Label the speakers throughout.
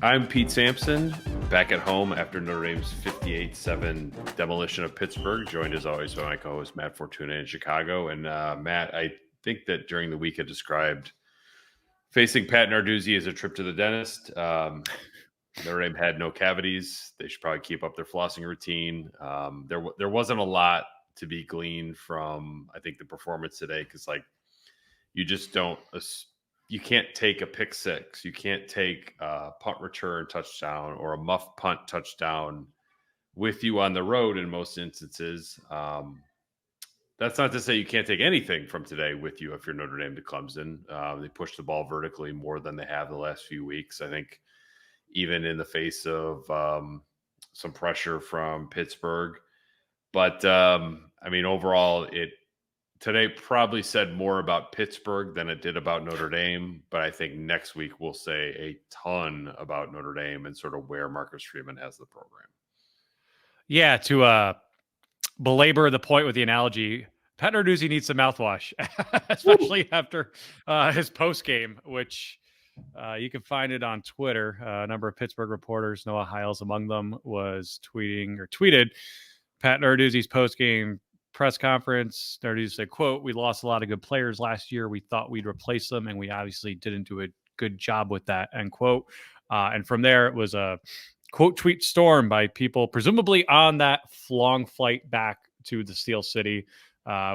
Speaker 1: I'm Pete Sampson, back at home after Notre Dame's 58-7 demolition of Pittsburgh, joined as always by my co-host Matt Fortuna in Chicago. And Matt, I think that during the week I described facing Pat Narduzzi as a trip to the dentist. Notre Dame had no cavities. They should probably keep up their flossing routine. There wasn't a lot to be gleaned from, I think, the performance today, because you just don't – you can't take a pick six. You can't take a punt return touchdown or a muff punt touchdown with you on the road in most instances. That's not to say you can't take anything from today with you if you're Notre Dame to Clemson. They pushed the ball vertically more than they have the last few weeks. I think even in the face of some pressure from Pittsburgh. But, overall, today probably said more about Pittsburgh than it did about Notre Dame, but I think next week we'll say a ton about Notre Dame and sort of where Marcus Freeman has the program.
Speaker 2: Yeah, to belabor the point with the analogy, Pat Narduzzi needs some mouthwash, especially after his postgame, which you can find it on Twitter. A number of Pittsburgh reporters, Noah Hiles among them, was tweeted Pat Narduzzi's postgame press conference. Narduzzi said, quote, "We lost a lot of good players last year. We thought we'd replace them, and we obviously didn't do a good job with that," end quote. And from there, it was a quote tweet storm by people presumably on that long flight back to the Steel City,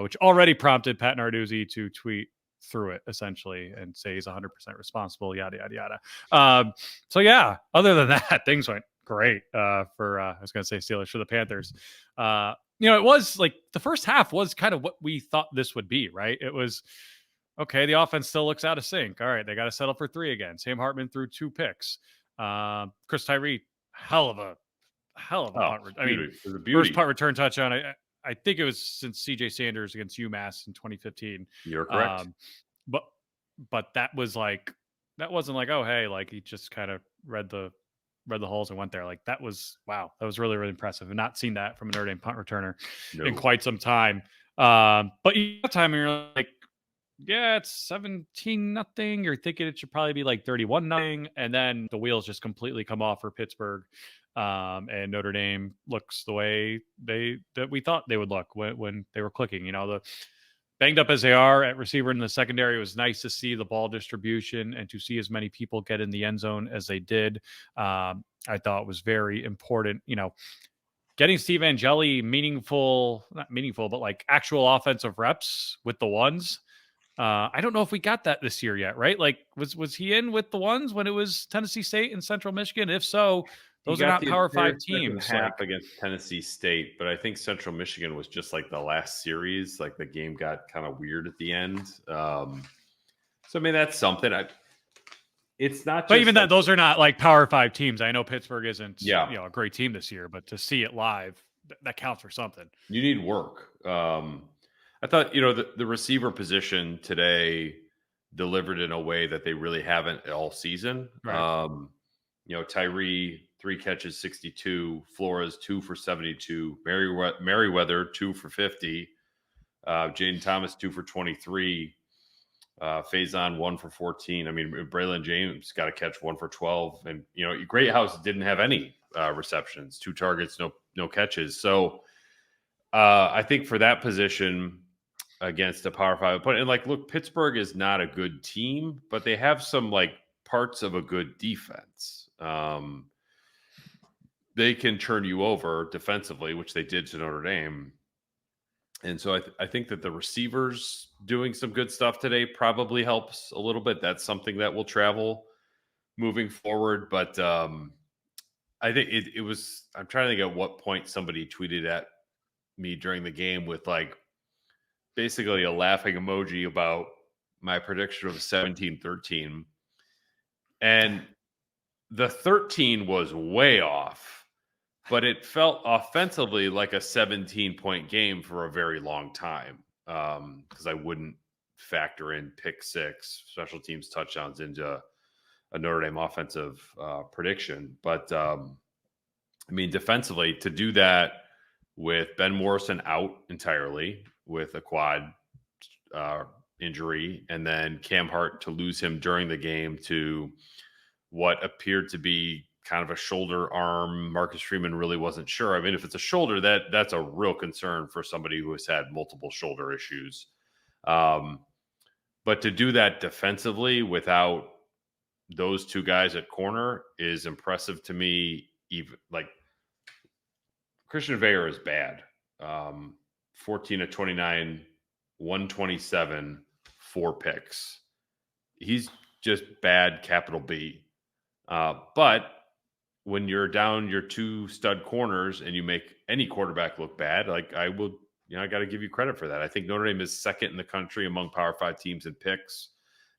Speaker 2: which already prompted Pat Narduzzi to tweet through it essentially and say he's 100% responsible, yada, yada, yada. So yeah, other than that, things went great for, I was going to say Steelers, for the Panthers. It was like the first half was kind of what we thought this would be, right? It was, okay, the offense still looks out of sync. All right, they got to settle for 3 again. Sam Hartman threw 2 picks. Chris Tyree, hell of a punt. First punt return touchdown. I think it was since CJ Sanders against UMass in 2015.
Speaker 1: You're correct.
Speaker 2: But that wasn't like, oh, hey, like he just kind of read the holes and went there. Like that was, wow. That was really, really impressive. I've not seen that from a Notre Dame punt returner in quite some time. But you have time and you're like, yeah, it's 17-0. You're thinking it should probably be like 31-0. And then the wheels just completely come off for Pittsburgh. And Notre Dame looks the way that we thought they would look when they were clicking. The banged up as they are at receiver in the secondary, it was nice to see the ball distribution and to see as many people get in the end zone as they did. I thought was very important. Getting Steve Angeli not meaningful, but like actual offensive reps with the ones. I don't know if we got that this year yet, right? Like, was he in with the ones when it was Tennessee State and Central Michigan? If so, those are not Power 5 teams.
Speaker 1: Half against Tennessee State, but I think Central Michigan was just like the last series. Like the game got kind of weird at the end. That's something. It's not.
Speaker 2: But even that, those are not like Power 5 teams. I know Pittsburgh isn't, a great team this year, but to see it live, that counts for something. You
Speaker 1: need work. I thought, the receiver position today delivered in a way that they really haven't all season. Right. Tyree, 3 catches, 62. Flores, 2 for 72. Merriweather, 2 for 50. Jaden Thomas, 2 for 23. Faison, 1 for 14. Braylon James got a catch, 1 for 12. And, Greathouse didn't have any receptions, 2 targets, no catches. So I think for that position against a Power 5 opponent, and look, Pittsburgh is not a good team, but they have some parts of a good defense. They can turn you over defensively, which they did to Notre Dame. And so I think that the receivers doing some good stuff today probably helps a little bit. That's something that will travel moving forward. But I think it was, I'm trying to think at what point somebody tweeted at me during the game with basically a laughing emoji about my prediction of 17-13. And the 13 was way off, but it felt offensively like a 17-point game for a very long time, because I wouldn't factor in pick 6, special teams touchdowns into a Notre Dame offensive prediction. But, defensively, to do that with Ben Morrison out entirely with a quad injury, and then Cam Hart to lose him during the game to what appeared to be kind of a shoulder arm. Marcus Freeman really wasn't sure. I mean, if it's a shoulder, that's a real concern for somebody who has had multiple shoulder issues. But to do that defensively without those two guys at corner is impressive to me. Even like Christian Veyer is bad. 14 of 29, 127, 4 picks. He's just bad, capital B. But when you're down your 2 stud corners and you make any quarterback look bad, like I got to give you credit for that. I think Notre Dame is second in the country among Power 5 teams in picks,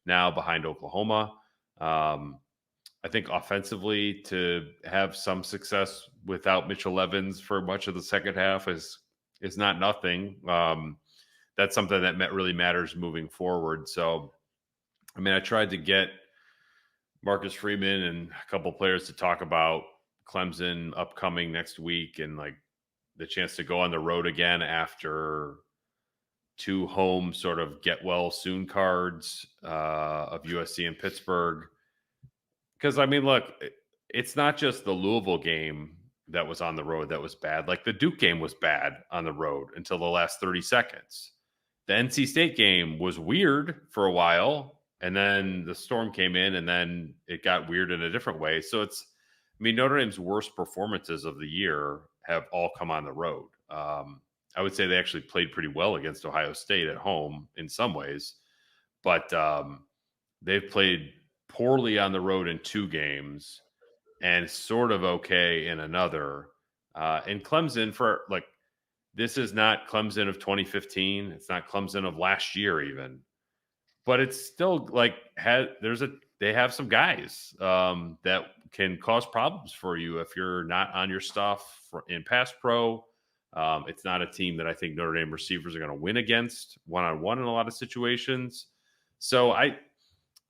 Speaker 1: now behind Oklahoma. I think offensively, to have some success without Mitchell Evans for much of the second half is not nothing. That's something that really matters moving forward. So, I mean, I tried to get Marcus Freeman and a couple players to talk about Clemson upcoming next week and like the chance to go on the road again after 2 home sort of get well soon cards of USC and Pittsburgh. Because, I mean, look, it's not just the Louisville game that was on the road that was bad. Like the Duke game was bad on the road until the last 30 seconds. The NC State game was weird for a while. And then the storm came in and then it got weird in a different way. So Notre Dame's worst performances of the year have all come on the road. I would say they actually played pretty well against Ohio State at home in some ways, but they've played poorly on the road in 2 games and sort of okay in another. And Clemson this is not Clemson of 2015. It's not Clemson of last year even. But it's still like they have some guys that can cause problems for you if you're not on your stuff in pass pro. It's not a team that I think Notre Dame receivers are going to win against one-on-one in a lot of situations. So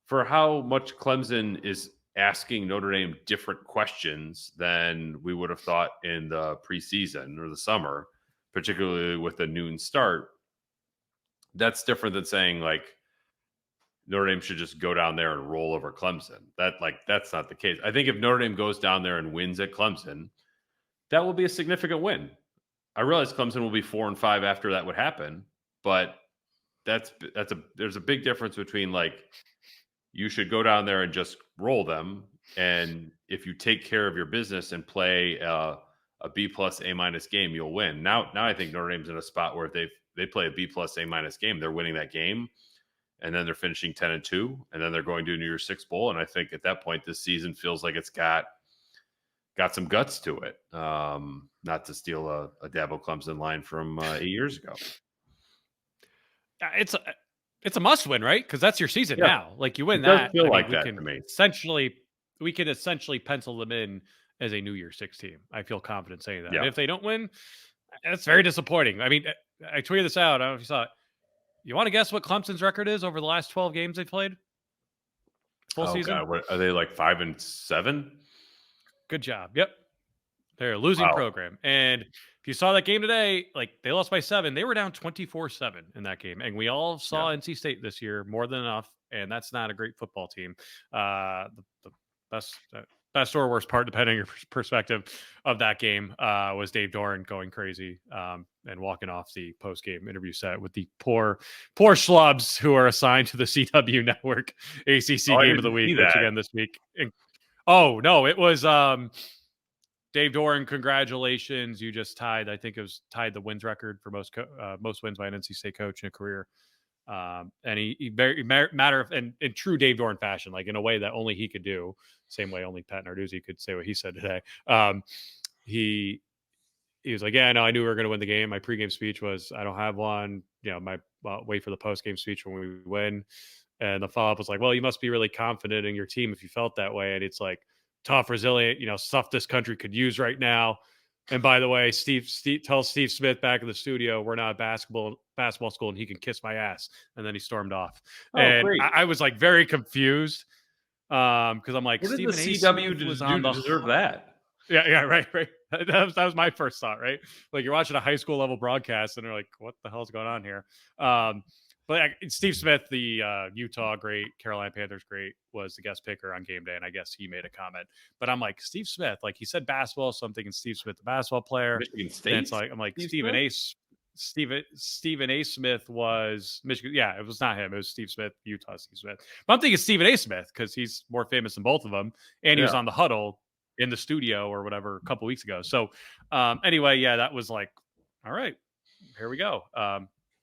Speaker 1: for how much Clemson is asking Notre Dame different questions than we would have thought in the preseason or the summer, particularly with the noon start, that's different than saying like, Notre Dame should just go down there and roll over Clemson. That's not the case. I think if Notre Dame goes down there and wins at Clemson, that will be a significant win. I realize Clemson will be 4-5 after that would happen, but there's a big difference between like you should go down there and just roll them, and if you take care of your business and play a B+ A- game, you'll win. Now I think Notre Dame's in a spot where if they play a B+ A- game, they're winning that game. And then they're finishing 10-2, and then they're going to a New Year's Six bowl. And I think at that point, this season feels like it's got some guts to it. Not to steal a Dabo Clemson line from 8 years ago.
Speaker 2: It's a must win, right? Because that's your season now. Like you win that.
Speaker 1: Feel like that to me.
Speaker 2: We can essentially pencil them in as a New Year's Six team. I feel confident saying that.
Speaker 1: Yeah.
Speaker 2: And if they don't win, that's very disappointing. I mean, I tweeted this out. I don't know if you saw it. You want to guess what Clemson's record is over the last 12 games they played? Full season?
Speaker 1: God. What, are they like 5-7?
Speaker 2: Good job. Yep. They're a losing program. And if you saw that game today, like they lost by 7. They were down 24-7 in that game. And we all saw NC State this year more than enough. And that's not a great football team. The best or worst part, depending on your perspective of that game, was Dave Doran going crazy and walking off the post-game interview set with the poor schlubs who are assigned to the CW Network ACC Game of the Week, which again this week. No, it was Dave Doran. Congratulations, you just tied. I think it was tied the wins record for most wins by an NC State coach in a career. And he very matter of in true Dave Doran fashion, like in a way that only he could do, same way only Pat Narduzzi could say what he said today. He was like, yeah, no, I knew we were going to win the game. My pregame speech was, I don't have one. Wait for the postgame speech when we win. And the follow up was like, well, you must be really confident in your team if you felt that way. And it's like tough, resilient, stuff this country could use right now. And by the way, Steve tells Steve Smith back in the studio, we're not a basketball school and he can kiss my ass. And then he stormed off. Great. I was like very confused because I'm like,
Speaker 1: what did the CW deserve that?
Speaker 2: Yeah, right. That was my first thought, right? Like you're watching a high school level broadcast and they're like, what the hell's going on here? But Steve Smith, the Utah great, Carolina Panthers great, was the guest picker on game day, and I guess he made a comment. But I'm like, Steve Smith, like he said basketball, so I'm thinking Steve Smith, the basketball player.
Speaker 1: Michigan State.
Speaker 2: And it's like I'm like Stephen A. Smith was Michigan. Yeah, it was not him. It was Steve Smith, Utah Steve Smith. But I'm thinking Stephen A. Smith because he's more famous than both of them, and he was on the huddle in the studio or whatever a couple weeks ago. So anyway, yeah, that was like, all right, here we go.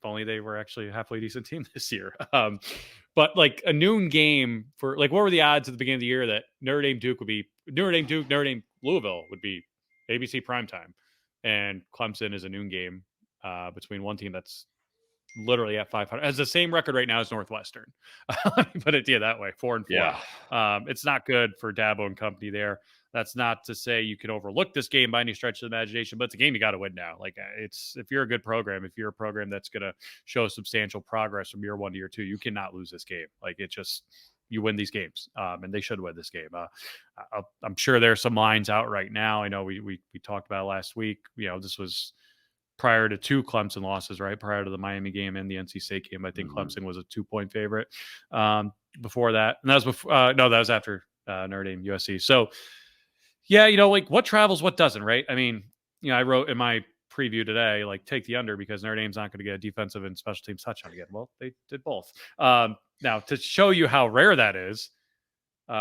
Speaker 2: If only they were actually a halfway decent team this year. But like a noon game for like, what were the odds at the beginning of the year that Notre Dame Duke would be Notre Dame Louisville would be ABC primetime, and Clemson is a noon game between one team that's literally at 500 has the same record right now as Northwestern. Let me put it to you that way, 4-4.
Speaker 1: Yeah.
Speaker 2: It's not good for Dabo and company there. That's not to say you can overlook this game by any stretch of the imagination, but it's a game you got to win now. Like it's, if you're a good program, if you're a program that's going to show substantial progress from year 1 to year 2, you cannot lose this game. Like it just, you win these games, and they should win this game. I'm sure there's some lines out right now. I know we talked about it last week. You know, this was prior to 2 Clemson losses, right? Prior to the Miami game and the NC State game. I think Clemson was a 2-point favorite before that. And that was before, no, that was after Notre Dame USC. So yeah, you know, like what travels, what doesn't, right? I mean, you know, I wrote in my preview today, like take the under because Notre Dame's not going to get a defensive and special teams touchdown again. Well, they did both. Now to show you how rare that is,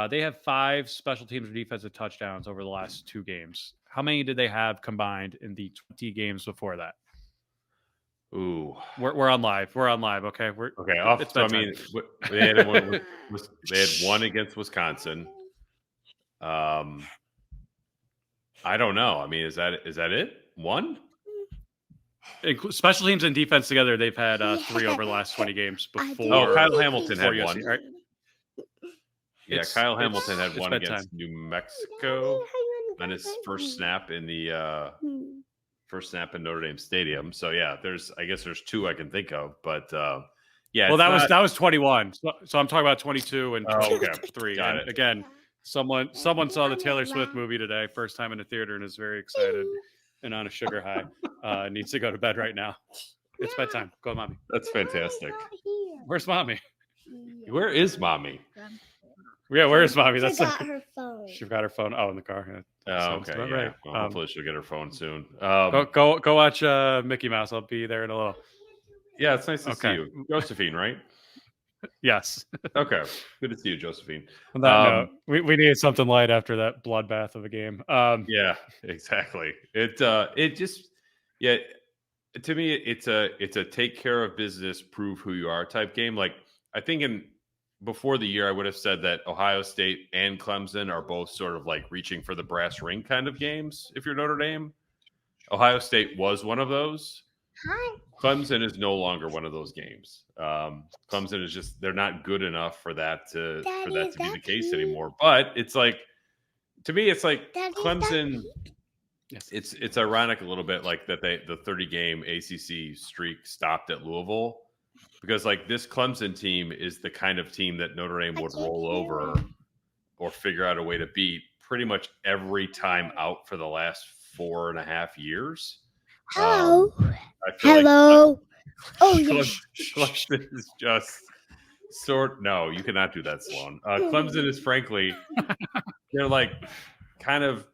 Speaker 2: they have 5 special teams or defensive touchdowns over the last 2 games. How many did they have combined in the 20 games before that?
Speaker 1: Ooh,
Speaker 2: we're on live. We're on live. Okay.
Speaker 1: Okay. So, I mean, they had one against Wisconsin. I don't know. I mean, is that it? 1?
Speaker 2: Special teams and defense together, they've had 3 over the last 20 games before.
Speaker 1: Oh, Kyle Hamilton had
Speaker 2: USC,
Speaker 1: 1.
Speaker 2: Right?
Speaker 1: Yeah, Kyle Hamilton had 1
Speaker 2: bedtime.
Speaker 1: against New Mexico on his first snap in the first snap in Notre Dame Stadium. So yeah, I guess there's 2 I can think of, but yeah.
Speaker 2: Well, that was 21. So I'm talking about 22 and 23.
Speaker 1: Got
Speaker 2: and
Speaker 1: it.
Speaker 2: Again, someone saw the Taylor Swift movie today, first time in a theater, and is very excited and on a sugar high. Needs to go to bed right now. It's bedtime. Go, mommy.
Speaker 1: That's fantastic.
Speaker 2: Where's mommy?
Speaker 1: Where is mommy?
Speaker 2: Yeah, where is mommy? That's
Speaker 3: her phone.
Speaker 2: She forgot her phone. Oh, in the car. Yeah.
Speaker 1: Oh, okay. Yeah.
Speaker 2: Right.
Speaker 1: Well, hopefully she'll get her phone soon.
Speaker 2: Go watch Mickey Mouse. I'll be there in a little.
Speaker 1: Yeah, it's nice to see you, Josephine. Right?
Speaker 2: Yes.
Speaker 1: Okay. Good to see you, Josephine.
Speaker 2: On that note, we needed something light after that bloodbath of a game.
Speaker 1: Yeah, exactly. It just, yeah. To me, it's a take care of business, prove who you are type game. Like I think before the year, I would have said that Ohio State and Clemson are both sort of like reaching for the brass ring kind of games. If you're Notre Dame, Ohio State was one of those.
Speaker 3: Hi.
Speaker 1: Clemson is no longer one of those games. Clemson is just, they're not good enough for that to be the case anymore. But it's like, to me, it's like Clemson. Yes. It's ironic a little bit like that the 30-game ACC streak stopped at Louisville. Because like this Clemson team is the kind of team that Notre Dame would roll over or figure out a way to beat pretty much every time out for the last 4.5 years.
Speaker 3: Hello.
Speaker 1: Hello.
Speaker 3: Clemson
Speaker 1: is just no, you cannot do that, Sloan. Clemson is frankly, they're like kind of,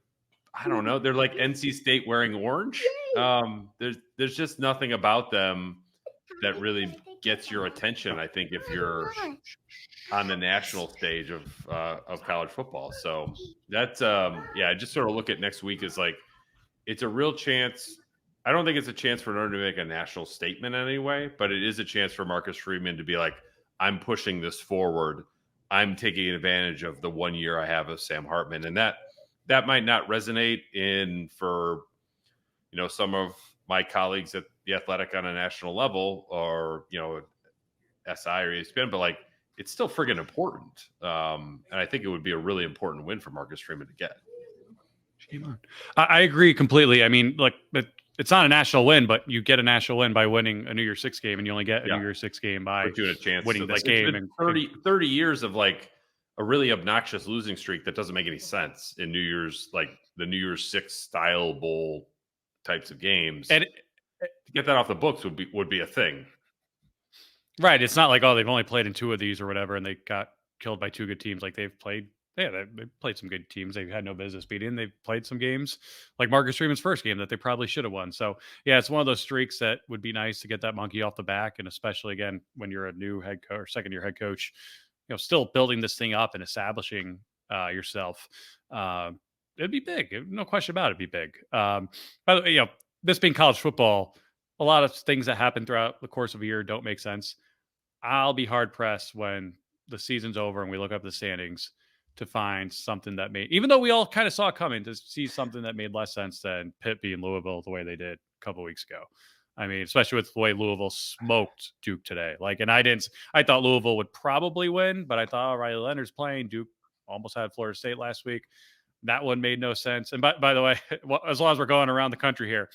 Speaker 1: I don't know, they're like NC State wearing orange. There's just nothing about them that really gets your attention, I think, if you're on the national stage of college football. So that's I just sort of look at next week as like it's a real chance. I don't think it's a chance for Notre Dame to make a national statement anyway, but it is a chance for Marcus Freeman to be like, I'm pushing this forward. I'm taking advantage of the 1 year I have of Sam Hartman. And that might not resonate for some of my colleagues at The Athletic on a national level or, SI or ESPN, but like, it's still friggin' important. And I think it would be a really important win for Marcus Freeman to get.
Speaker 2: I agree completely. I mean, like, it's not a national win, but you get a national win by winning a New Year's Six game, and you only get a New Year's Six game by
Speaker 1: doing a chance
Speaker 2: winning this game. And
Speaker 1: 30 years of like a really obnoxious losing streak that doesn't make any sense in New Year's, like the New Year's Six style bowl types of games. And to get that off the books would be a thing.
Speaker 2: Right. It's not like, oh, they've only played in 2 of these or whatever, and they got killed by 2 good teams. Like they've played, they played some good teams. They've had no business beating. They've played some games like Marcus Freeman's first game that they probably should have won. So yeah, it's one of those streaks that would be nice to get that monkey off the back. And especially again, when you're a new head coach or second year head coach, still building this thing up and establishing yourself. It'd be big. No question about it. It'd be big. By the way, this being college football, a lot of things that happen throughout the course of a year don't make sense. I'll be hard pressed when the season's over and we look up the standings to find something that made, even though we all kind of saw it coming, to see something that made less sense than Pitt being Louisville the way they did a couple weeks ago. I mean, especially with the way Louisville smoked Duke today. And I thought Louisville would probably win, but I thought Riley Leonard's playing. Duke almost had Florida State last week. That one made no sense. And by the way, as long as we're going around the country here,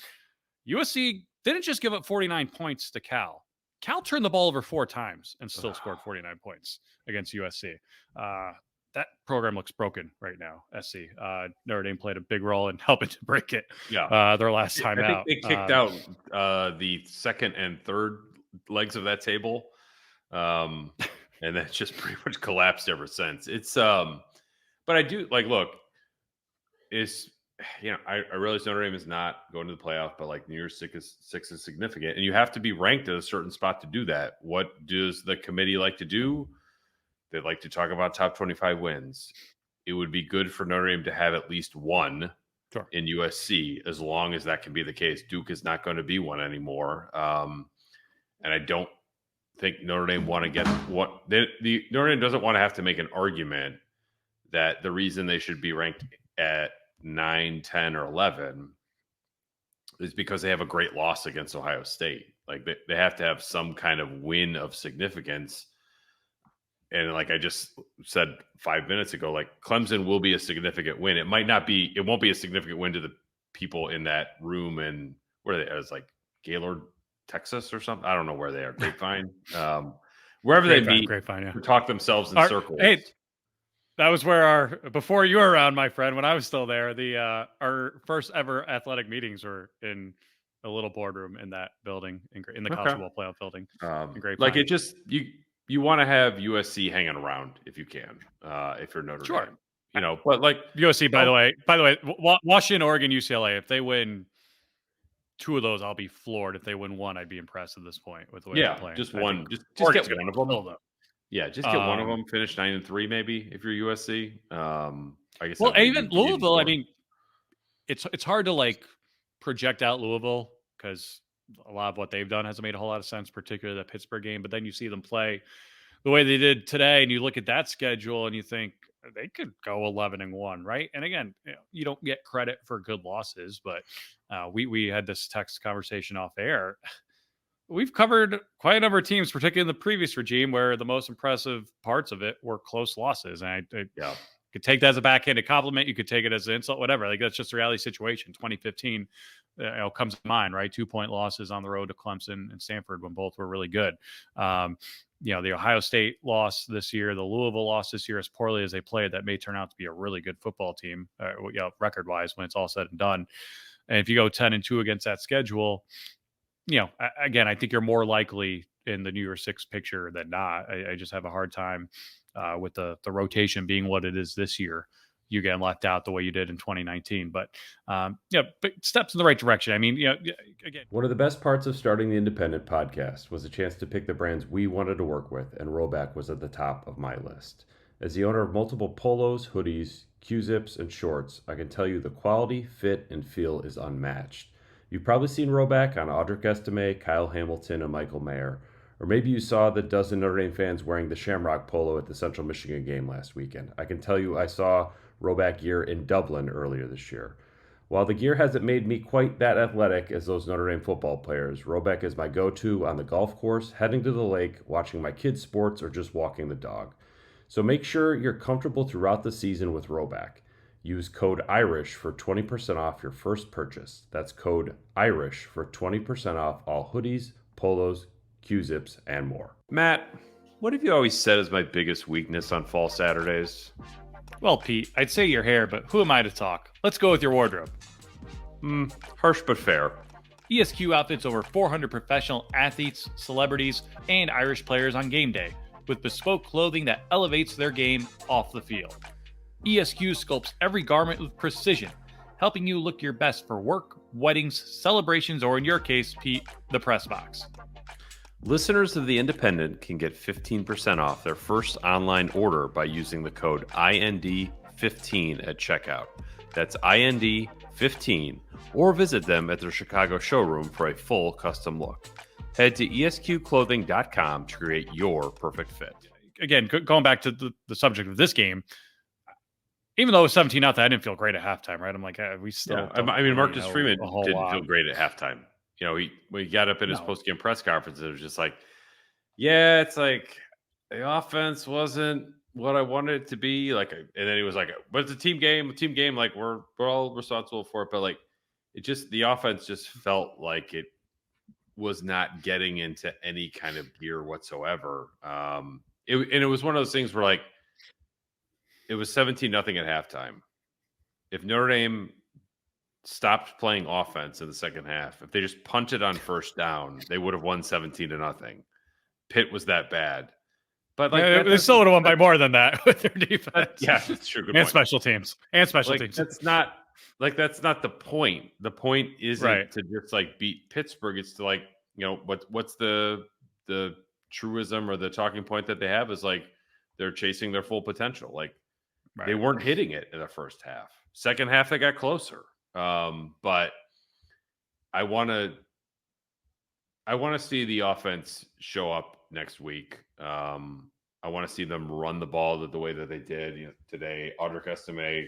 Speaker 2: USC didn't just give up 49 points to Cal. Cal turned the ball over 4 times and still scored 49 points against USC. That program looks broken right now, SC. Notre Dame played a big role in helping to break it their last time out.
Speaker 1: I think they kicked out the second and third legs of that table. And that's just pretty much collapsed ever since. It's but I do look, I realize Notre Dame is not going to the playoff, but New Year's Six is significant, and you have to be ranked at a certain spot to do that. What does the committee like to do? They like to talk about top 25 wins. It would be good for Notre Dame to have at least one in USC, as long as that can be the case. Duke is not going to be one anymore, and I don't think Notre Dame want to get what the Notre Dame doesn't want to have to make an argument that the reason they should be ranked at 9, 10, or 11 is because they have a great loss against Ohio State. They have to have some kind of win of significance. And I just said 5 minutes ago, Clemson will be a significant win. It won't be a significant win to the people in that room. And where are they? It was Gaylord, Texas or something. I don't know where they are. Grapevine. Wherever they meet,
Speaker 2: Grapevine,
Speaker 1: to talk themselves in circles.
Speaker 2: Hey, that was where before you were around, my friend, when I was still there, our first ever athletic meetings were in a little boardroom in that building in the college football playoff building. In Grapevine.
Speaker 1: You want to have USC hanging around if you can, if you're Notre Dame, but
Speaker 2: USC, by the way, Washington, Oregon, UCLA, if they win 2 of those, I'll be floored. If they win 1, I'd be impressed at this point with the way they're playing.
Speaker 1: Just one, just get one of them. Yeah, just get one of them. Finish 9-3, maybe if you're USC. I guess.
Speaker 2: Well, even Louisville. I mean, it's hard to project out Louisville because a lot of what they've done hasn't made a whole lot of sense, particularly that Pittsburgh game. But then you see them play the way they did today, and you look at that schedule, and you think they could go 11-1, right? And again, you don't get credit for good losses, but we had this text conversation off air. We've covered quite a number of teams, particularly in the previous regime, where the most impressive parts of it were close losses. And I could take that as a backhanded compliment. You could take it as an insult, whatever. That's just a reality situation. 2015 comes to mind, right? 2-point losses on the road to Clemson and Stanford when both were really good. The Ohio State loss this year, the Louisville loss this year, as poorly as they played, that may turn out to be a really good football team, record-wise, when it's all said and done. And if you go 10-2 against that schedule, again, I think you're more likely in the New Year's Six picture than not. I just have a hard time with the rotation being what it is this year. You getting left out the way you did in 2019, but steps in the right direction. I mean, again,
Speaker 4: one of the best parts of starting the Independent podcast was a chance to pick the brands we wanted to work with, and Roback was at the top of my list. As the owner of multiple polos, hoodies, Q-zips, and shorts, I can tell you the quality, fit, and feel is unmatched. You've probably seen Roback on Audric Estime, Kyle Hamilton, and Michael Mayer. Or maybe you saw the dozen Notre Dame fans wearing the Shamrock polo at the Central Michigan game last weekend. I can tell you I saw Roback gear in Dublin earlier this year. While the gear hasn't made me quite that athletic as those Notre Dame football players, Roback is my go-to on the golf course, heading to the lake, watching my kids' sports, or just walking the dog. So make sure you're comfortable throughout the season with Roback. Use code IRISH for 20% off your first purchase. That's code IRISH for 20% off all hoodies, polos, Q-zips, and more.
Speaker 1: Matt, what have you always said is my biggest weakness on fall Saturdays?
Speaker 2: Well, Pete, I'd say your hair, but who am I to talk? Let's go with your wardrobe.
Speaker 1: Harsh but fair.
Speaker 2: ESQ outfits over 400 professional athletes, celebrities, and Irish players on game day with bespoke clothing that elevates their game off the field. ESQ sculpts every garment with precision, helping you look your best for work, weddings, celebrations, or in your case, Pete, the press box.
Speaker 1: Listeners of The Independent can get 15% off their first online order by using the code IND15 at checkout. That's IND15, or visit them at their Chicago showroom for a full custom look. Head to esqclothing.com to create your perfect fit.
Speaker 2: Again, going back to the subject of this game, even though it was 17-0, I didn't feel great at halftime, right? I'm like, we still.
Speaker 1: Yeah, I mean, Marcus Freeman didn't
Speaker 2: lot.
Speaker 1: feel great at halftime. You know, when he got up in his
Speaker 2: No.
Speaker 1: post-game press conference, it was just like, yeah, it's like the offense wasn't what I wanted it to be. Like, and then he was like, but it's a team game. Like we're all responsible for it. But like, the offense just felt like it was not getting into any kind of gear whatsoever. And it was one of those things where like, it was 17-0 at halftime. If Notre Dame stopped playing offense in the second half, if they just punted on first down, they would have won 17-0. Pitt was that bad. But like
Speaker 2: they still would have won by more than that with their defense.
Speaker 1: Yeah, that's true. Good
Speaker 2: and
Speaker 1: point.
Speaker 2: special teams.
Speaker 1: That's not the point. The point isn't to just like beat Pittsburgh. It's to like, you know, what's the truism or the talking point that they have is like they're chasing their full potential. Like they weren't hitting it in the first half. Second half they got closer. But I want to see the offense show up next week. I want to see them run the ball the way that they did today. Audric Estime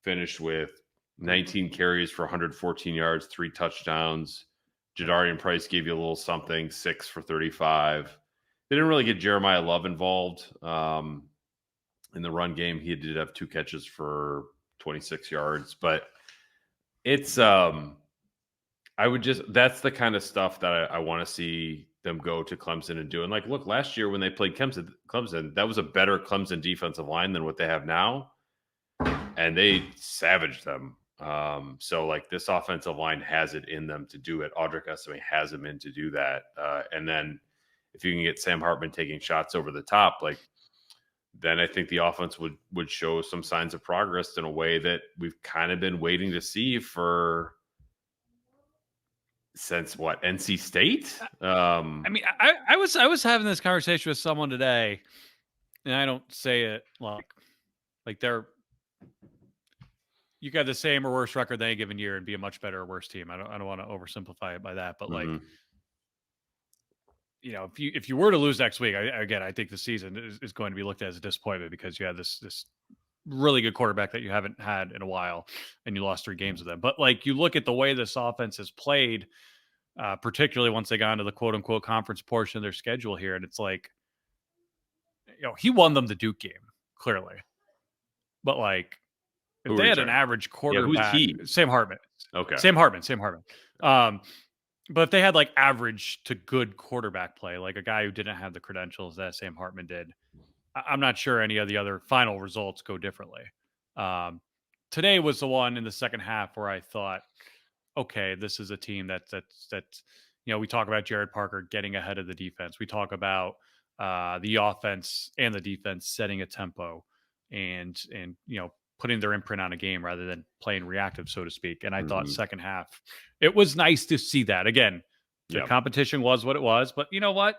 Speaker 1: finished with 19 carries for 114 yards, 3 touchdowns. Jadarian Price gave you a little something, 6 for 35. They didn't really get Jeremiah Love involved in the run game. He did have 2 catches for 26 yards, but it's that's the kind of stuff that I want to see them go to Clemson and do. And like, look, last year when they played Clemson, that was a better Clemson defensive line than what they have now. And they savaged them. So like this offensive line has it in them to do it. Audric Estime has them in to do that. And then if you can get Sam Hartman taking shots over the top, like, then I think the offense would show some signs of progress in a way that we've kind of been waiting to see since NC State?
Speaker 2: I mean, I was having this conversation with someone today, and I don't say it like you got the same or worse record than any given year and be a much better or worse team. I don't want to oversimplify it by that, but like, you know, if you were to lose next week, I think the season is going to be looked at as a disappointment because you had this really good quarterback that you haven't had in a while, and you lost 3 games with them. But like, you look at the way this offense has played, particularly once they got into the quote unquote conference portion of their schedule here, and it's like, you know, he won them the Duke game clearly, but like, if they had an average quarterback, Sam Hartman.
Speaker 1: Okay,
Speaker 2: Sam Hartman. But if they had like average to good quarterback play, like a guy who didn't have the credentials that Sam Hartman did, I'm not sure any of the other final results go differently. Today was the one in the second half where I thought, okay, this is a team that's you know, we talk about Jared Parker getting ahead of the defense. We talk about the offense and the defense setting a tempo and you know, putting their imprint on a game rather than playing reactive, so to speak. And I thought second half, it was nice to see that. Again, the competition was what it was, but you know what?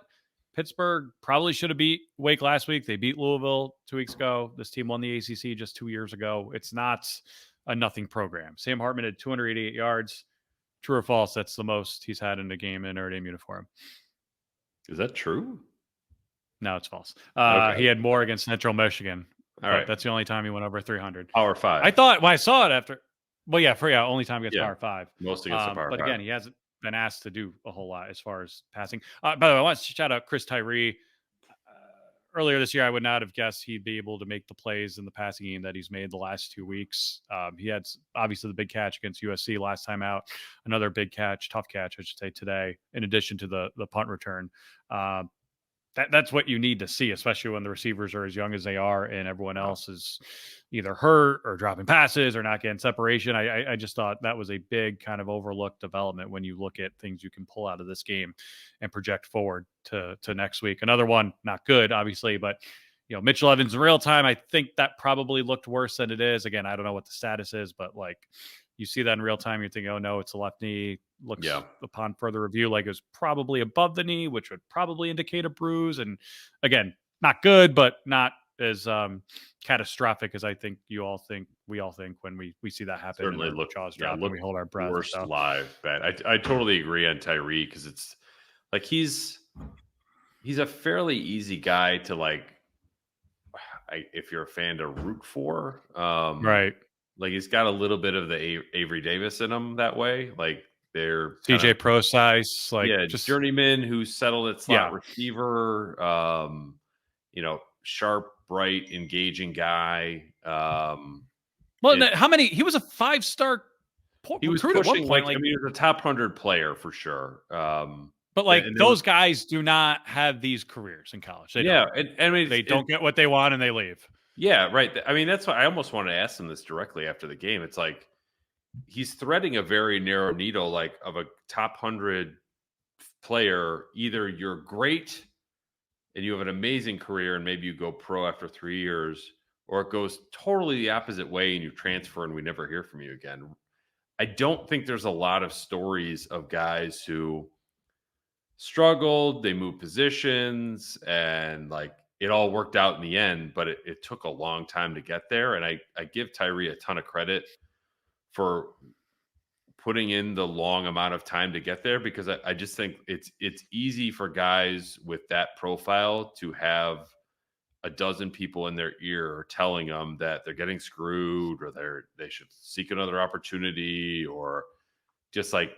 Speaker 2: Pittsburgh probably should have beat Wake last week. They beat Louisville 2 weeks ago. This team won the ACC just 2 years ago. It's not a nothing program. Sam Hartman had 288 yards. True or false? That's the most he's had in a game in a Notre Dame uniform.
Speaker 1: Is that true?
Speaker 2: No, it's false.
Speaker 1: Okay.
Speaker 2: He had more against Central Michigan.
Speaker 1: All right.
Speaker 2: That's the only time he went over 300.
Speaker 1: Power 5.
Speaker 2: I thought when I saw it after, well, only time against Power 5.
Speaker 1: Most against the Power 5.
Speaker 2: But again, he hasn't been asked to do a whole lot as far as passing. By the way, I want to shout out Chris Tyree. Earlier this year, I would not have guessed he'd be able to make the plays in the passing game that he's made the last 2 weeks. He had obviously the big catch against USC last time out, another big catch, tough catch, I should say, today, in addition to the punt return. that's what you need to see, especially when the receivers are as young as they are and everyone else is either hurt or dropping passes or not getting separation. I just thought that was a big kind of overlooked development when you look at things you can pull out of this game and project forward to next week. Another one, not good, obviously, but Mitchell Evans in real time, I think that probably looked worse than it is. Again, I don't know what the status is, but like you see that in real time, you're thinking, oh no, it's a left knee. Looks upon further review like it was probably above the knee, which would probably indicate a bruise. And again, not good, but not as catastrophic as I think we all think when we see that happen.
Speaker 1: Certainly
Speaker 2: and
Speaker 1: look
Speaker 2: jaws drop and we hold our breath.
Speaker 1: Worst live bet. I totally agree on Tyree because it's like he's a fairly easy guy to like. If you're a fan to root for,
Speaker 2: right?
Speaker 1: Like he's got a little bit of the Avery Davis in him that way. Like they're
Speaker 2: CJ Pro size, like
Speaker 1: just journeyman who settled at slot receiver. Sharp, bright, engaging guy.
Speaker 2: How many? He was a 5-star.
Speaker 1: He was pushing, at one point. He was a top 100 player for sure.
Speaker 2: But like those guys do not have these careers in college. They don't. They don't get what they want and they leave.
Speaker 1: Yeah, right. I mean, that's why I almost want to ask him this directly after the game. It's like he's threading a very narrow needle, like of a top 100 player. Either you're great and you have an amazing career and maybe you go pro after 3 years, or it goes totally the opposite way and you transfer and we never hear from you again. I don't think there's a lot of stories of guys who struggled, they moved positions, and like it all worked out in the end, but it took a long time to get there. And I give Tyree a ton of credit for putting in the long amount of time to get there, because I just think it's easy for guys with that profile to have a dozen people in their ear telling them that they're getting screwed or they should seek another opportunity, or just like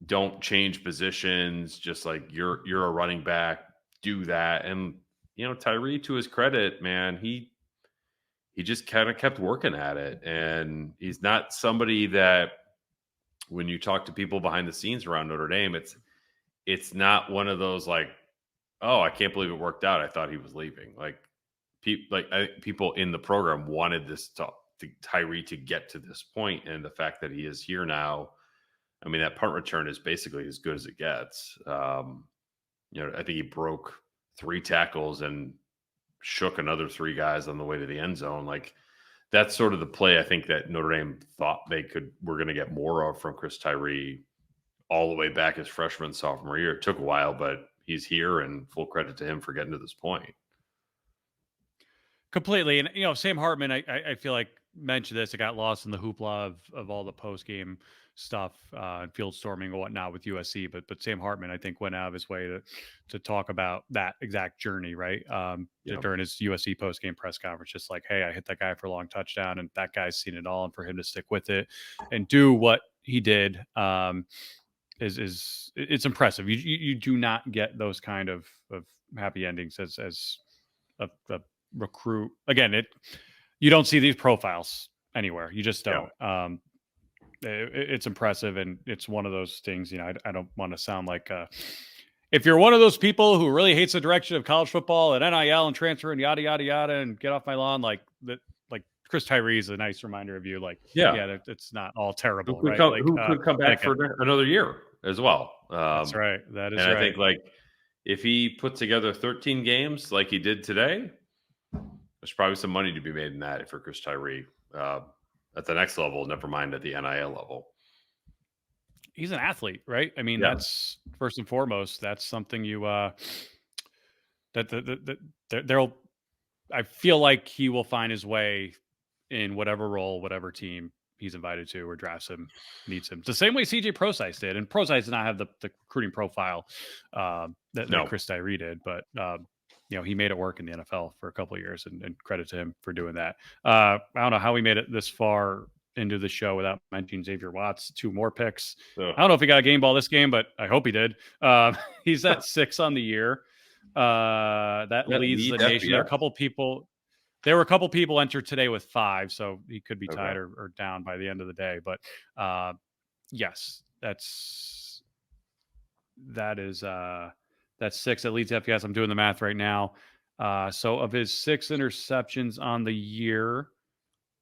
Speaker 1: don't change positions, just like you're a running back, do that. And Tyree, to his credit, man, he just kind of kept working at it. And he's not somebody that when you talk to people behind the scenes around Notre Dame, it's not one of those like, oh, I can't believe it worked out, I thought he was leaving. Like people in the program wanted this to Tyree to get to this point, and the fact that he is here now, I mean, that punt return is basically as good as it gets. I think he broke 3 tackles and shook another 3 guys on the way to the end zone. Like that's sort of the play I think that Notre Dame thought we're going to get more of from Chris Tyree all the way back his freshman, sophomore year. It took a while, but he's here, and full credit to him for getting to this point.
Speaker 2: Completely. And, Sam Hartman, I feel like mentioned this. It got lost in the hoopla of all the post-game stuff and field storming and whatnot with USC. But Sam Hartman, I think, went out of his way to talk about that exact journey, right? During his USC post-game press conference, just like, hey, I hit that guy for a long touchdown, and that guy's seen it all. And for him to stick with it and do what he did it's impressive. You do not get those kind of happy endings as a recruit. Again, you don't see these profiles anywhere. You just don't. Yeah. It's impressive, and it's one of those things. I don't want to sound like if you're one of those people who really hates the direction of college football and NIL and transfer and yada yada yada and get off my lawn, like that. Like Chris Tyree is a nice reminder of you. Like it's not all terrible.
Speaker 1: Who could come back for another year as well?
Speaker 2: That's right. That is.
Speaker 1: And
Speaker 2: right.
Speaker 1: I think like if he put together 13 games like he did today, there's probably some money to be made in that for Chris Tyree at the next level, never mind at the NIL level.
Speaker 2: He's an athlete, right? I mean, that's first and foremost. That's something you there'll. I feel like he will find his way in whatever role, whatever team he's invited to or drafts him, needs him. The same way CJ Prosise did, and Prosise did not have the recruiting profile that Chris Tyree did, but. He made it work in the NFL for a couple of years, and credit to him for doing that. I don't know how we made it this far into the show without mentioning Xavier Watts. 2 more picks. I don't know if he got a game ball this game, but I hope he did. He's at 6 on the year. That leads the nation. There were a couple people entered today with 5, so he could be tied or down by the end of the day. But yes, that is That's 6. That leads FBS. I'm doing the math right now. So of his 6 interceptions on the year,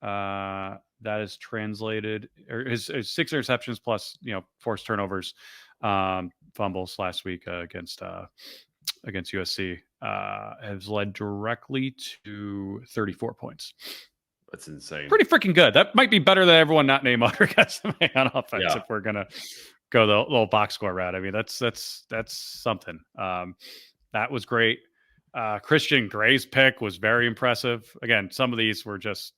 Speaker 2: that is translated, or his 6 interceptions plus, forced turnovers, fumbles last week against USC, has led directly to 34 points.
Speaker 1: That's insane.
Speaker 2: Pretty freaking good. That might be better than everyone not named Audric Estime on offense if we're gonna go the little box score route. I mean, that's something. That was great. Christian Gray's pick was very impressive. Again, some of these were just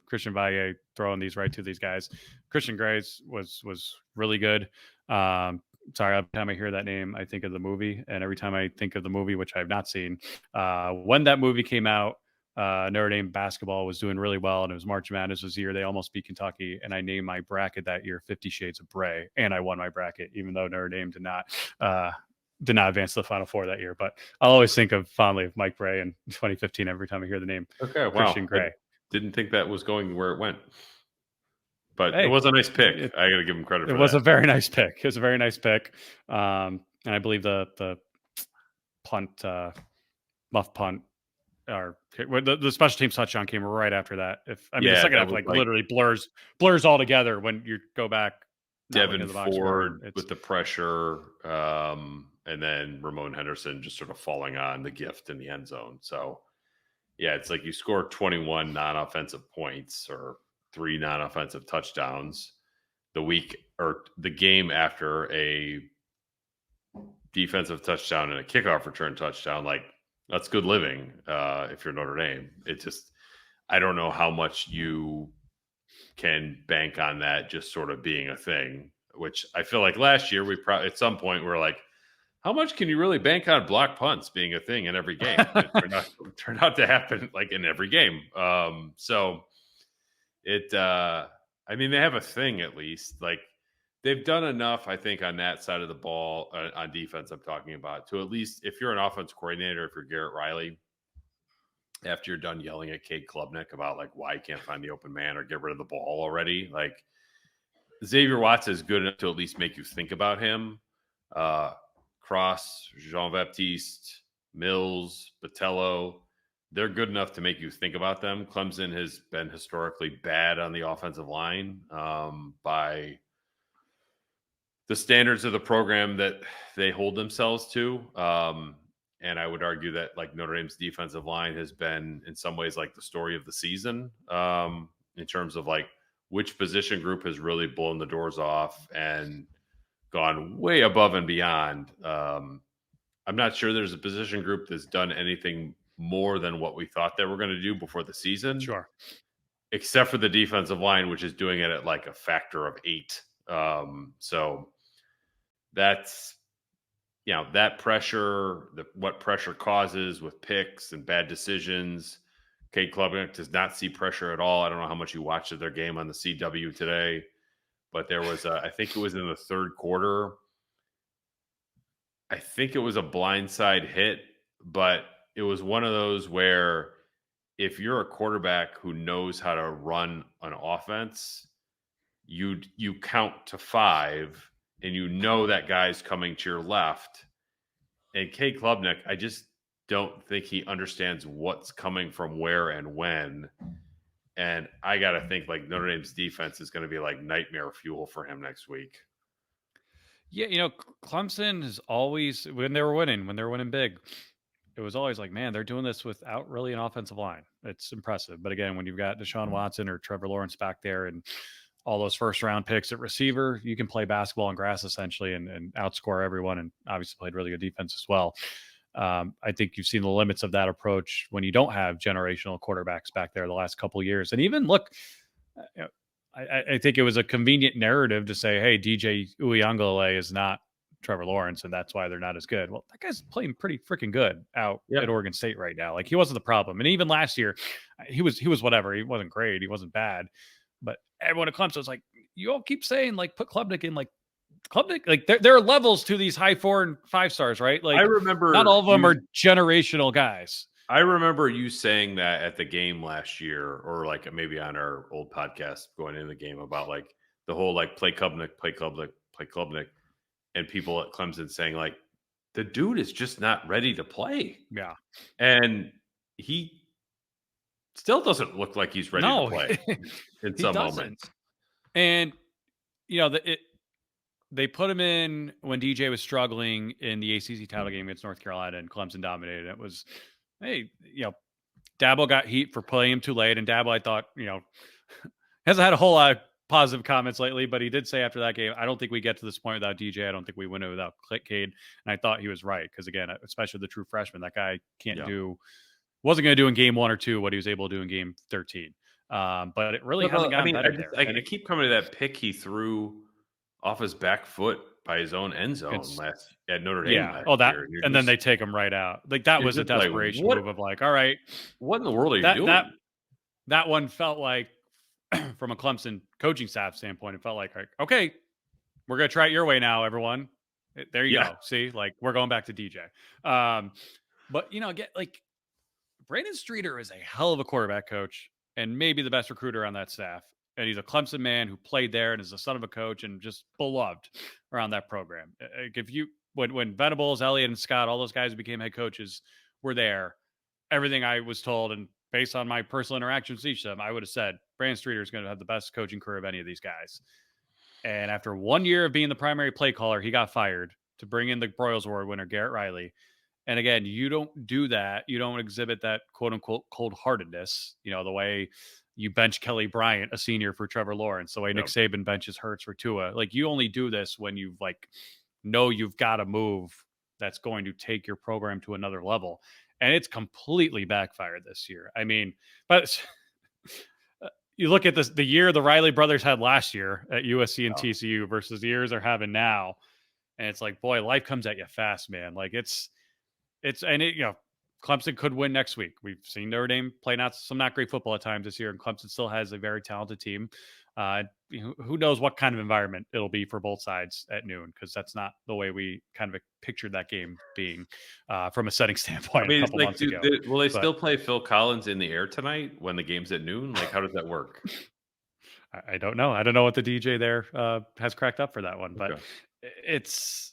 Speaker 2: Christian Valle throwing these right to these guys. Christian Gray's was really good. Sorry, every time I hear that name, I think of the movie. And every time I think of the movie, which I have not seen, when that movie came out, Notre Dame basketball was doing really well, and it was March Madness was the year they almost beat Kentucky. And I named my bracket that year 50 Shades of Bray, and I won my bracket, even though Notre Dame did not advance to the Final Four that year. But I'll always think fondly of Mike Bray in 2015 every time I hear the name.
Speaker 1: Okay, wow.
Speaker 2: Christian Gray.
Speaker 1: I didn't think that was going where it went. But
Speaker 2: Hey,
Speaker 1: it was a nice pick. I got to give him credit for that.
Speaker 2: It was a very nice pick. It was a very nice pick. And I believe the punt, muff punt, or the special teams touchdown came right after that. The second half literally blurs all together when you go back.
Speaker 1: Devin Ford with the pressure, and then Ramon Henderson just sort of falling on the gift in the end zone. So, yeah, it's like you score 21 non-offensive points or 3 non-offensive touchdowns the game after a defensive touchdown and a kickoff return touchdown. Like, that's good living if you're Notre Dame. It just, I don't know how much you can bank on that just sort of being a thing, which I feel like last year we probably at some point we're like, how much can you really bank on block punts being a thing in every game? It turned out to happen like in every game. So it, I mean, they have a thing at least. Like, they've done enough, I think, on that side of the ball, on defense I'm talking about, to at least, if you're an offense coordinator, if you're Garrett Riley, after you're done yelling at Cade Klubnik about, like, why he can't find the open man or get rid of the ball already, like, Xavier Watts is good enough to at least make you think about him. Cross, Jean-Baptiste, Mills, Botello, they're good enough to make you think about them. Clemson has been historically bad on the offensive line by the standards of the program that they hold themselves to. And I would argue that, like, Notre Dame's defensive line has been in some ways like the story of the season in terms of, like, which position group has really blown the doors off and gone way above and beyond. I'm not sure there's a position group that's done anything more than what we thought they were going to do before the season.
Speaker 2: Sure.
Speaker 1: Except for the defensive line, which is doing it at like a factor of 8. So that's, that pressure, what pressure causes with picks and bad decisions. Cade Klubnik does not see pressure at all. I don't know how much you watched their game on the CW today, but there was I think it was in the third quarter. I think it was a blindside hit, but it was one of those where if you're a quarterback who knows how to run an offense, you count to 5 and you know that guy's coming to your left. And Cade Klubnik, I just don't think he understands what's coming from where and when. And I got to think, like, Notre Dame's defense is going to be like nightmare fuel for him next week.
Speaker 2: Yeah, Clemson is always, when they were winning big, it was always like, man, they're doing this without really an offensive line. It's impressive. But again, when you've got Deshaun Watson or Trevor Lawrence back there and all those first-round picks at receiver, you can play basketball on grass essentially and outscore everyone, and obviously played really good defense as well. I think you've seen the limits of that approach when you don't have generational quarterbacks back there the last couple of years. And even look, I think it was a convenient narrative to say, hey, DJ Uiagalelei is not Trevor Lawrence, and that's why they're not as good. Well, that guy's playing pretty freaking good out at Oregon State right now. Like, he wasn't the problem. And even last year, he was whatever. He wasn't great. He wasn't bad. But everyone at Clemson was like, you all keep saying, like, put Klubnik in, like, Klubnik, like, there are levels to these high 4 and 5 stars, right? Like,
Speaker 1: I remember
Speaker 2: not all of them are generational guys.
Speaker 1: I remember you saying that at the game last year, or like maybe on our old podcast going into the game, about like the whole, like, play Klubnik, and people at Clemson saying, like, the dude is just not ready to play.
Speaker 2: Yeah.
Speaker 1: And he still doesn't look like he's ready to play in
Speaker 2: he
Speaker 1: some
Speaker 2: doesn't.
Speaker 1: moments.
Speaker 2: And, they put him in when DJ was struggling in the ACC title game against North Carolina, and Clemson dominated. It was, hey, Dabo got heat for playing him too late. And Dabo, I thought, hasn't had a whole lot of positive comments lately, but he did say after that game, I don't think we get to this point without DJ. I don't think we win it without Cade. And I thought he was right. Because again, especially the true freshman, that guy wasn't going to do in game 1 or 2 what he was able to do in game 13. But it really hasn't gotten better there.
Speaker 1: I keep coming to that pick he threw off his back foot by his own end zone at Notre Dame.
Speaker 2: Yeah. And then they take him right out. Like that was a desperation move of like, all right,
Speaker 1: what in the world are you doing?
Speaker 2: That one felt like, from a Clemson coaching staff standpoint, it felt like, okay, we're going to try it your way now, everyone. There you go. See, like we're going back to DJ. But again, like Brandon Streeter is a hell of a quarterback coach and maybe the best recruiter on that staff. And he's a Clemson man who played there and is the son of a coach and just beloved around that program. If when Venables, Elliott, and Scott, all those guys who became head coaches were there, everything I was told and based on my personal interactions with each of them, I would have said Brandon Streeter is going to have the best coaching career of any of these guys. And after 1 year of being the primary play caller, he got fired to bring in the Broyles Award winner, Garrett Riley. And again, you don't do that. You don't exhibit that quote unquote cold-heartedness, the way you bench Kelly Bryant, a senior, for Trevor Lawrence, the way Nick Saban benches Hurts for Tua. Like you only do this when you know you've got a move that's going to take your program to another level. And it's completely backfired this year. I mean, but you look at the year the Riley brothers had last year at USC and TCU versus the years they're having now. And it's like, boy, life comes at you fast, man. Like Clemson could win next week. We've seen Notre Dame play some not great football at times this year, and Clemson still has a very talented team. Who knows what kind of environment it'll be for both sides at noon, because that's not the way we kind of pictured that game being from a setting standpoint a couple months ago.
Speaker 1: Will they still play Phil Collins in the air tonight when the game's at noon? Like, how does that work?
Speaker 2: I don't know. I don't know what the DJ there has cracked up for that one, but it's...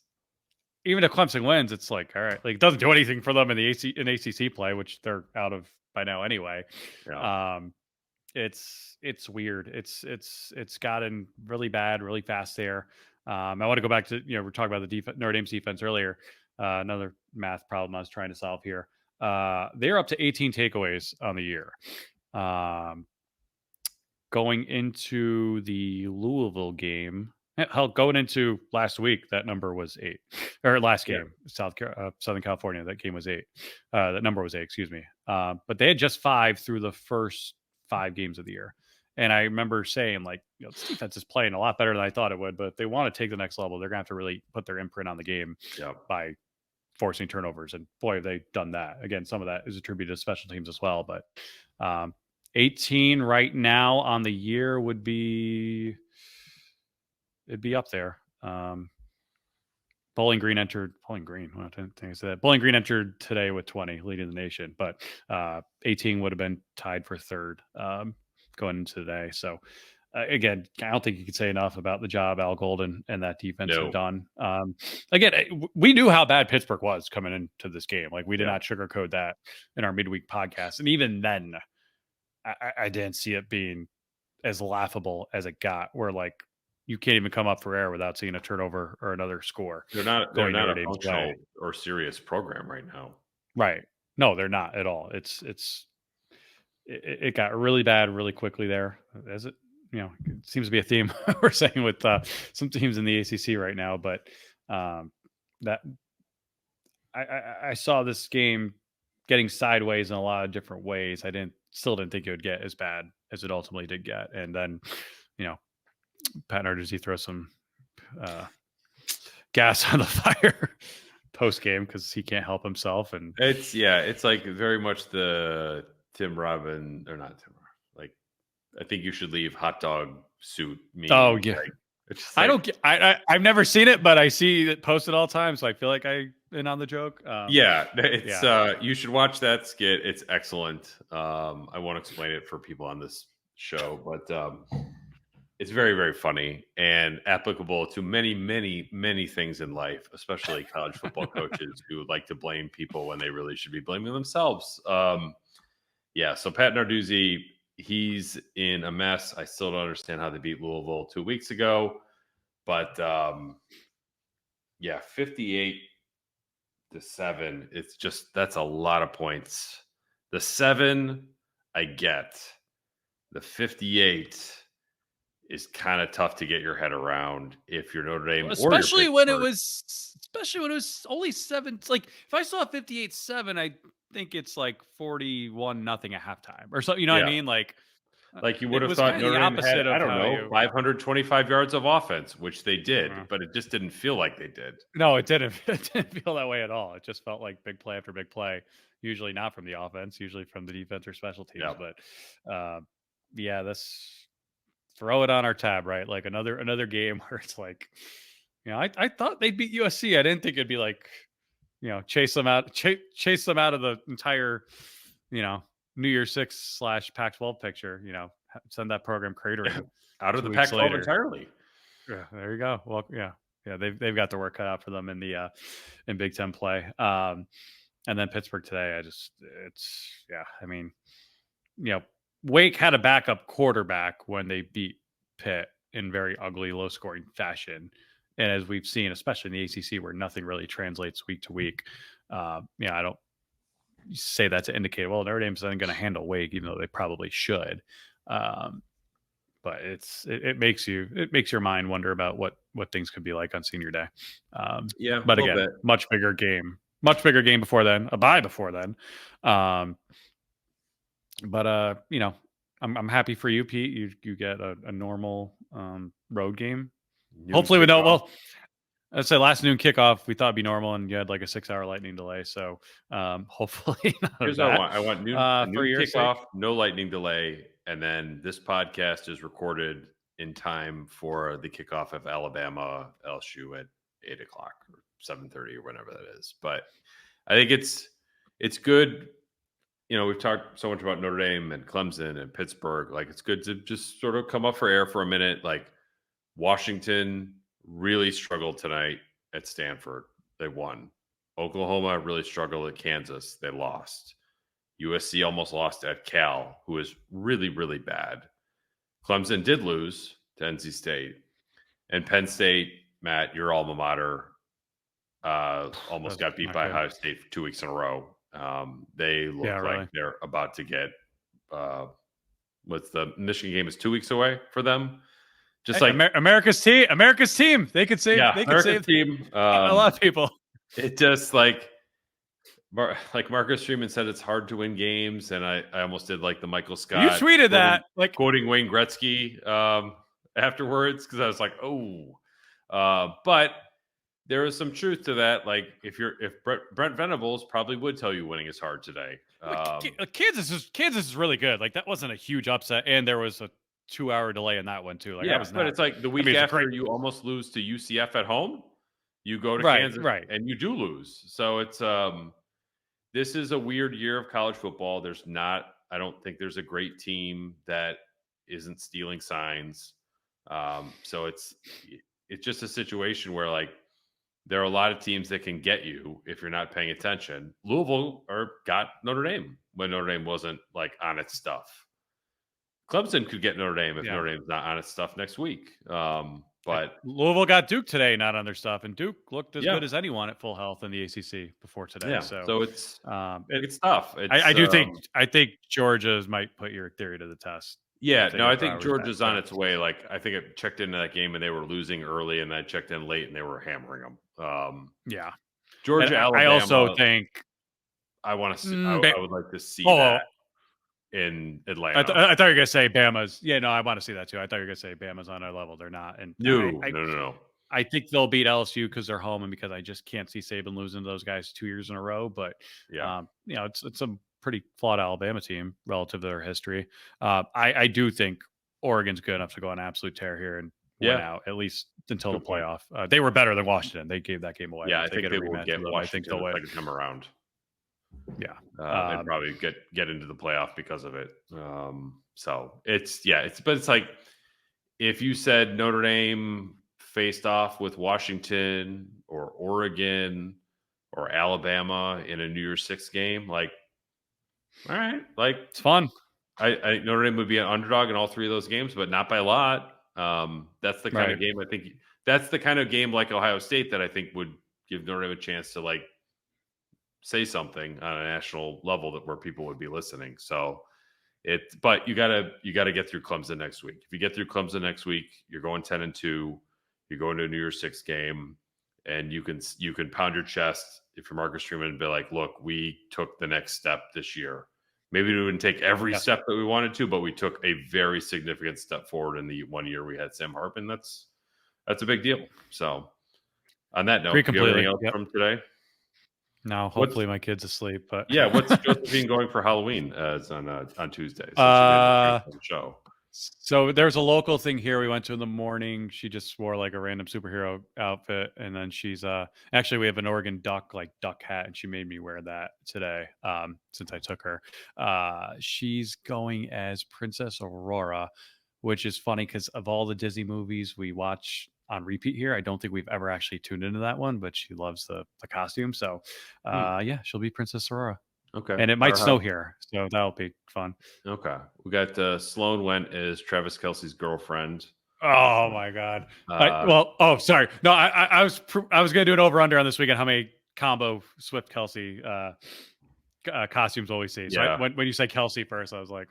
Speaker 2: Even if Clemson wins, it's like, all right, like it doesn't do anything for them in the ACC play, which they're out of by now anyway. Yeah. It's weird. It's gotten really bad, really fast there. I want to go back to, we're talking about the Notre Dame's defense earlier. Another math problem I was trying to solve here. They're up to 18 takeaways on the year. Going into the Louisville game, hell, going into last week, that number was 8. Or last game, Southern California, that game was 8. That number was 8, excuse me. But they had just 5 through the first 5 games of the year. And I remember saying, like, this defense is playing a lot better than I thought it would. But if they want to take the next level, they're going to have to really put their imprint on the game by forcing turnovers. And boy, have they done that. Again, some of that is attributed to special teams as well. But 18 right now on the year would be... It'd be up there. Bowling Green entered today with 20, leading the nation, but 18 would have been tied for third going into today. So again, I don't think you could say enough about the job Al Golden and that defense have done. Again, we knew how bad Pittsburgh was coming into this game. Like we did not sugarcoat that in our midweek podcast. And even then I didn't see it being as laughable as it got, where like, you can't even come up for air without seeing a turnover or another score.
Speaker 1: They're not a functional or serious program right now.
Speaker 2: Right. No, they're not at all. It got really bad really quickly there. As it seems to be a theme we're saying with some teams in the ACC right now. But that I saw this game getting sideways in a lot of different ways. I still didn't think it would get as bad as it ultimately did get. And then, Pat Narduzzi throws some gas on the fire post game because he can't help himself, and
Speaker 1: it's like very much the Tim Robin or not Tim Robin. Like, I think you should leave hot dog suit.
Speaker 2: Oh yeah, I've never seen it, but I see it posted all the time, so I feel like I in on the joke.
Speaker 1: You should watch that skit. It's excellent. I won't explain it for people on this show, but it's very, very funny and applicable to many, many, many things in life, especially college football coaches who like to blame people when they really should be blaming themselves. Yeah, so Pat Narduzzi, he's in a mess. I still don't understand how they beat Louisville 2 weeks ago, but yeah, 58-7. It's just that's a lot of points. The 7, I get. The 58 is kind of tough to get your head around if you're Notre Dame,
Speaker 2: especially when it was only 7. Like if I saw 58-7, I think it's like 41-0 at halftime or something. You know what I mean? Like
Speaker 1: you would have thought Notre Dame had, I don't know, 525 yards of offense, which they did, but it just didn't feel like they did.
Speaker 2: No, it didn't. It didn't feel that way at all. It just felt like big play after big play. Usually not from the offense, usually from the defense or special teams.
Speaker 1: Yeah.
Speaker 2: But yeah, that's throw it on our tab, right? Like another game where it's like, you know, I thought they'd beat USC. I didn't think it'd be like, you know, chase them out of the entire, you know, New Year's 6 / Pac-12 picture. You know, send that program cratering
Speaker 1: out of the Pac-12 entirely.
Speaker 2: Yeah, there you go. Well, yeah, they've got their work cut out for them in the in Big Ten play. And then Pittsburgh today. I mean, you know, Wake had a backup quarterback when they beat Pitt in very ugly, low-scoring fashion. And as we've seen, especially in the ACC, where nothing really translates week to week, I don't say that to indicate, well, Notre Dame's then going to handle Wake, even though they probably should. But it makes your mind wonder about what things could be like on senior day. But again, much bigger game before then, a bye before then. But you know, I'm happy for you, Pete. You get a normal road game. Hopefully we don't. Well, I'd say last noon kickoff we thought it'd be normal, and you had like a 6-hour lightning delay. So hopefully,
Speaker 1: here's what I want noon kickoff, no lightning delay, and then this podcast is recorded in time for the kickoff of Alabama LSU at 8:00 or 7:30 or whenever that is. But I think it's good. You know, we've talked so much about Notre Dame and Clemson and Pittsburgh. Like, it's good to just sort of come up for air for a minute. Like, Washington really struggled tonight at Stanford. They won. Oklahoma really struggled at Kansas. They lost. USC almost lost at Cal, who is really, really bad. Clemson did lose to NC State. And Penn State, Matt, your alma mater, almost got beat by Ohio State for 2 weeks in a row. They look like they're about to get what's the Michigan game is 2 weeks away for them. Just like
Speaker 2: America's team. They could save
Speaker 1: America's team.
Speaker 2: A lot of people.
Speaker 1: It just like Marcus Freeman said, it's hard to win games, and I almost did like the Michael Scott.
Speaker 2: You tweeted that, like
Speaker 1: quoting Wayne Gretzky afterwards, because I was like, but there is some truth to that. Like if Brent Venables probably would tell you winning is hard today.
Speaker 2: Kansas is really good. Like that wasn't a huge upset, and there was a 2-hour delay in that one too. Like,
Speaker 1: yeah, but it's like the week after you almost lose to UCF at home, you go to Kansas and you do lose. So it's this is a weird year of college football. I don't think there's a great team that isn't stealing signs. So it's just a situation where like there are a lot of teams that can get you if you're not paying attention. Louisville got Notre Dame when Notre Dame wasn't like on its stuff. Clemson could get Notre Dame if Notre Dame's not on its stuff next week. But
Speaker 2: Louisville got Duke today, not on their stuff, and Duke looked as good as anyone at full health in the ACC before today.
Speaker 1: Yeah. So it's tough.
Speaker 2: I think Georgia's might put your theory to the test.
Speaker 1: Yeah, no, I think Georgia's on its way. Like I think it checked into that game and they were losing early, and I checked in late and they were hammering them. Georgia, Alabama.
Speaker 2: I also think
Speaker 1: I want to see. I would like to see that in Atlanta.
Speaker 2: I thought you were gonna say Bama's. Yeah, no, I want to see that too. I thought you were gonna say Bama's on our level. They're not. And
Speaker 1: no.
Speaker 2: I think they'll beat LSU because they're home, and because I just can't see Saban losing to those guys 2 years in a row. But you know, it's a pretty flawed Alabama team relative to their history. I do think Oregon's good enough to go on absolute tear here and win out at least until the playoff. They were better than Washington. They gave that game away.
Speaker 1: Yeah, I think they will get Washington. I think they'll second time around.
Speaker 2: Yeah,
Speaker 1: they'd probably get into the playoff because of it. So it's like if you said Notre Dame faced off with Washington or Oregon or Alabama in a New Year's Six game, like, all right, like
Speaker 2: It's fun.
Speaker 1: I Notre Dame would be an underdog in all three of those games, but not by a lot. That's the kind of game I think. That's the kind of game like Ohio State that I think would give Notre Dame a chance to like say something on a national level that where people would be listening. So but you gotta get through Clemson next week. If you get through Clemson next week, you're going 10-2. You're going to a New Year's Six game, and you can pound your chest if you're Marcus Freeman and be like, look, we took the next step this year. Maybe we wouldn't take every step that we wanted to, but we took a very significant step forward in the 1 year we had Sam Hartman. That's a big deal. So on that note, do you have anything else from today?
Speaker 2: No, hopefully my kid's asleep. But
Speaker 1: yeah, what's Josephine going for Halloween on Tuesday? So show.
Speaker 2: So there's a local thing here we went to in the morning. She just wore like a random superhero outfit, and then she's actually we have an Oregon duck hat, and she made me wear that today since I took her. She's going as Princess Aurora, which is funny because of all the Disney movies we watch on repeat here, I don't think we've ever actually tuned into that one, but she loves the costume. So yeah, she'll be Princess Aurora.
Speaker 1: Okay.
Speaker 2: And it might snow here, so that'll be fun.
Speaker 1: Okay. We got Sloan went as Travis Kelce's girlfriend.
Speaker 2: Oh my God. Sorry. No, I was going to do an over under on this weekend. How many combo Swift Kelsey costumes will we see? So when you say Kelsey first, I was like,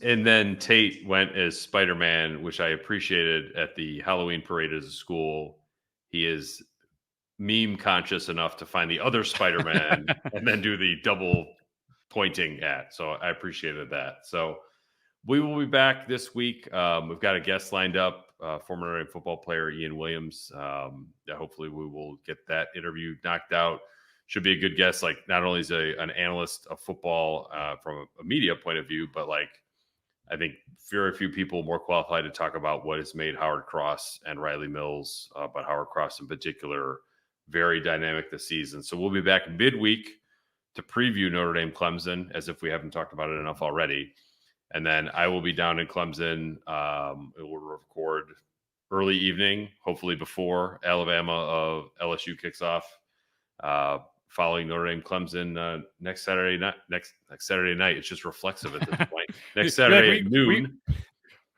Speaker 1: and then Tate went as Spider-Man, which I appreciated at the Halloween parade as a school. He is meme conscious enough to find the other Spider-Man and then do the double pointing at. So I appreciated that. So we will be back this week. We've got a guest lined up, former Notre Dame football player Ian Williams. Hopefully we will get that interview knocked out. Should be a good guest. Like not only is an analyst of football from a media point of view, but like I think very few people more qualified to talk about what has made Howard Cross and Riley Mills, but Howard Cross in particular, very dynamic this season. So we'll be back midweek to preview Notre Dame Clemson, as if we haven't talked about it enough already. And then I will be down in Clemson. We'll record early evening, hopefully before Alabama LSU kicks off, following Notre Dame Clemson next Saturday night. Next Saturday night. It's just reflexive at this point. Next Saturday at noon.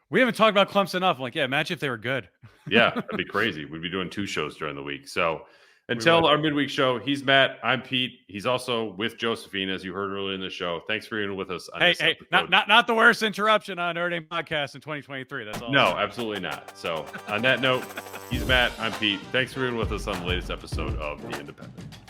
Speaker 2: We haven't talked about Clemson enough. Like, yeah, imagine if they were good.
Speaker 1: Yeah, that'd be crazy. We'd be doing 2 shows during the week. So until our midweek show, he's Matt. I'm Pete. He's also with Josephine, as you heard earlier in the show. Thanks for being with us. On this episode.
Speaker 2: Not the worst interruption on Notre Dame podcast in 2023. That's all.
Speaker 1: No, absolutely not. So on that note, he's Matt. I'm Pete. Thanks for being with us on the latest episode of The Independent.